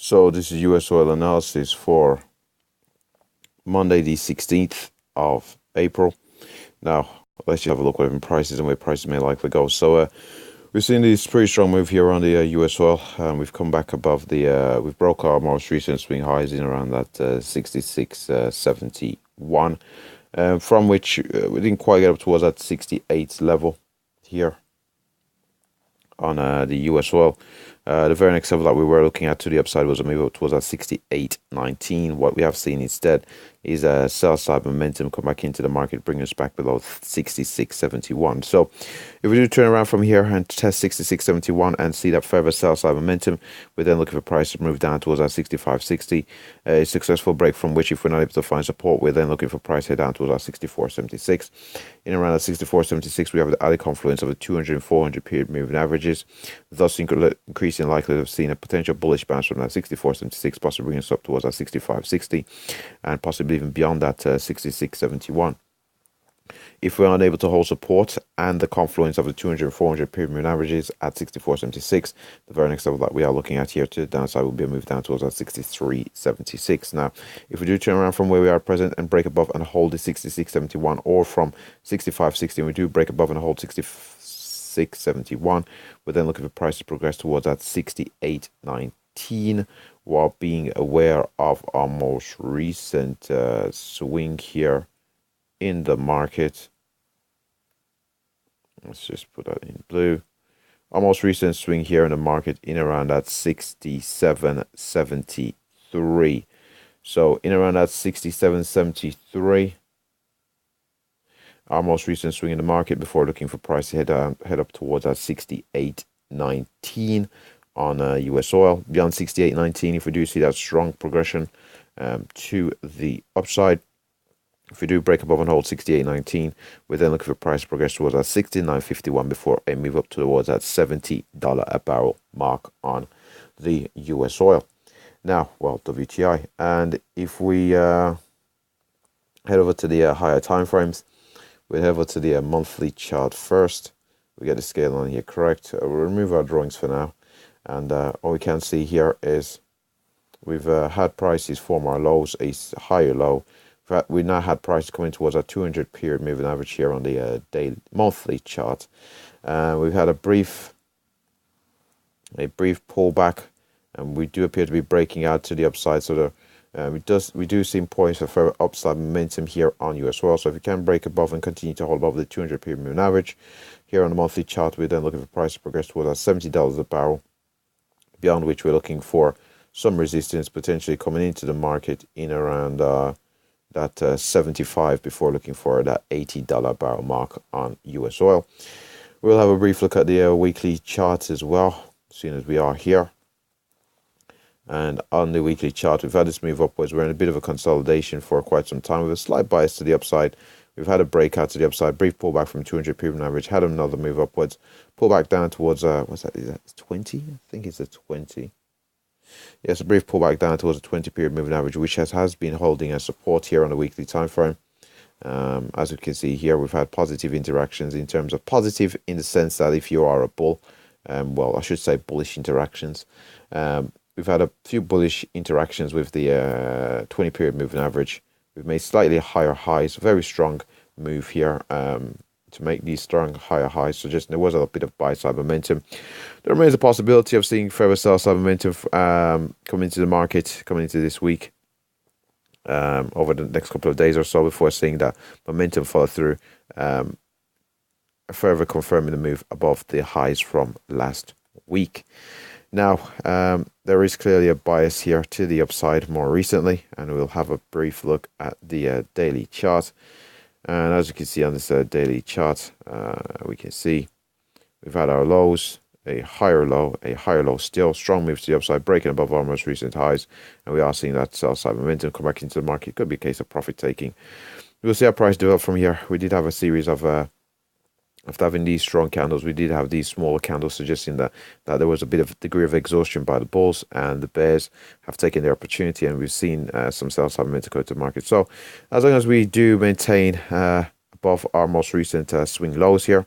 So this is US oil analysis for Monday the 16th of April. Now, let's just have a look at prices and where prices may likely go. So we've seen this pretty strong move here on the US oil. We've come back above the, we've broke our most recent swing highs in around that 66.71, from which we didn't quite get up towards that 68 level here on the US oil. The very next level that we were looking at to the upside was a move up towards that 68.19. What we have seen instead is a sell side momentum come back into the market, bring us back below 66.71. So if we do turn around from here and test 66.71 and see that further sell side momentum, we're then looking for price to move down towards that 65.60. A successful break from which, if we're not able to find support, we're then looking for price head down towards that 64.76. In around that 64.76, we have the added confluence of the 200 and 400 period moving averages, thus increasing likelihood of seeing a potential bullish bounce from that 64.76, possibly bringing us up towards that 65.60, and possibly even beyond that 66.71. If we're unable to hold support and the confluence of the 200 and 400 period moving averages at 64.76, the very next level that we are looking at here to the downside will be a move down towards that 63.76. Now, if we do turn around from where we are present and break above and hold the 66.71, or from 65.60 we do break above and hold 66.71, we're then looking for price to progress towards that 68.19, while being aware of our most recent swing here in the market. Let's just put that in blue. Our most recent swing here in the market in around that 67.73. So in around that 67.73, our most recent swing in the market before looking for price to head up towards that 68.19 on US oil. Beyond 68.19, if we do see that strong progression to the upside, if we do break above and hold 68.19, we're then looking for price to progress towards that 69.51 before a move up towards that $70 a barrel mark on the US oil. Now, well, WTI. And if we head over to the higher time frames, we'll head over to the monthly chart first. We get the scale on here correct. We'll remove our drawings for now. And all we can see here is we've had prices form our lows, a higher low. We now had prices coming towards our 200 period moving average here on the daily monthly chart. We've had a brief pullback, and we do appear to be breaking out to the upside. So we do see points for further upside momentum here on US oil. So if you can break above and continue to hold above the 200 period moving average here on the monthly chart, we're then looking for price to progress towards our $70 a barrel, beyond which we're looking for some resistance potentially coming into the market in around that 75 before looking for that $80 barrel mark on US oil. We'll have a brief look at the weekly charts as well, seeing as we are here. And on the weekly chart, we've had this move upwards. We're in a bit of a consolidation for quite some time with a slight bias to the upside. We've had a breakout to the upside, brief pullback from 200 period average, had another move upwards, pull back down towards, what's that, is that 20? I think it's a 20. Yes, a brief pullback down towards the 20 period moving average, which has been holding a support here on the weekly time frame. As we can see here, we've had positive interactions, in terms of positive in the sense that if you are a bull, well, I should say bullish interactions. We've had a few bullish interactions with the 20 period moving average. We've made slightly higher highs, very strong move here to make these strong higher highs. So just there was a bit of buy side momentum. There remains a possibility of seeing further sell side momentum come into the market, coming into this week, over the next couple of days or so, before seeing that momentum follow through, further confirming the move above the highs from last week. Now, there is clearly a bias here to the upside more recently, and we'll have a brief look at the daily chart. And as you can see on this daily chart, we can see we've had our lows, a higher low still, strong moves to the upside, breaking above our most recent highs, and we are seeing that sell side momentum come back into the market. Could be a case of profit taking. We'll see how price develop from here. We did have a series of after having these strong candles, we did have these smaller candles, suggesting that there was a bit of a degree of exhaustion by the bulls, and the bears have taken their opportunity, and we've seen some sell side momentum go to the market. So as long as we do maintain above our most recent swing lows here,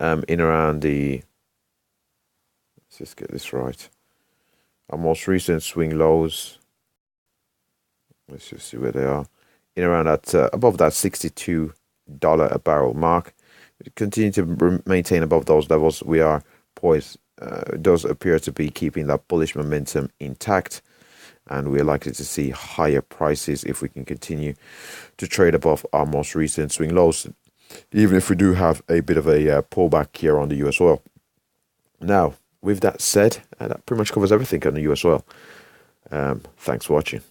in around the, let's just get this right, Our most recent swing lows, let's just see where they are, in around that above that $62 a barrel mark. We continue to maintain above those levels. We are poised. It does appear to be keeping that bullish momentum intact, and we're likely to see higher prices if we can continue to trade above our most recent swing lows, even if we do have a bit of a pullback here on the US oil. Now, with that said, that pretty much covers everything on the US oil. Thanks for watching.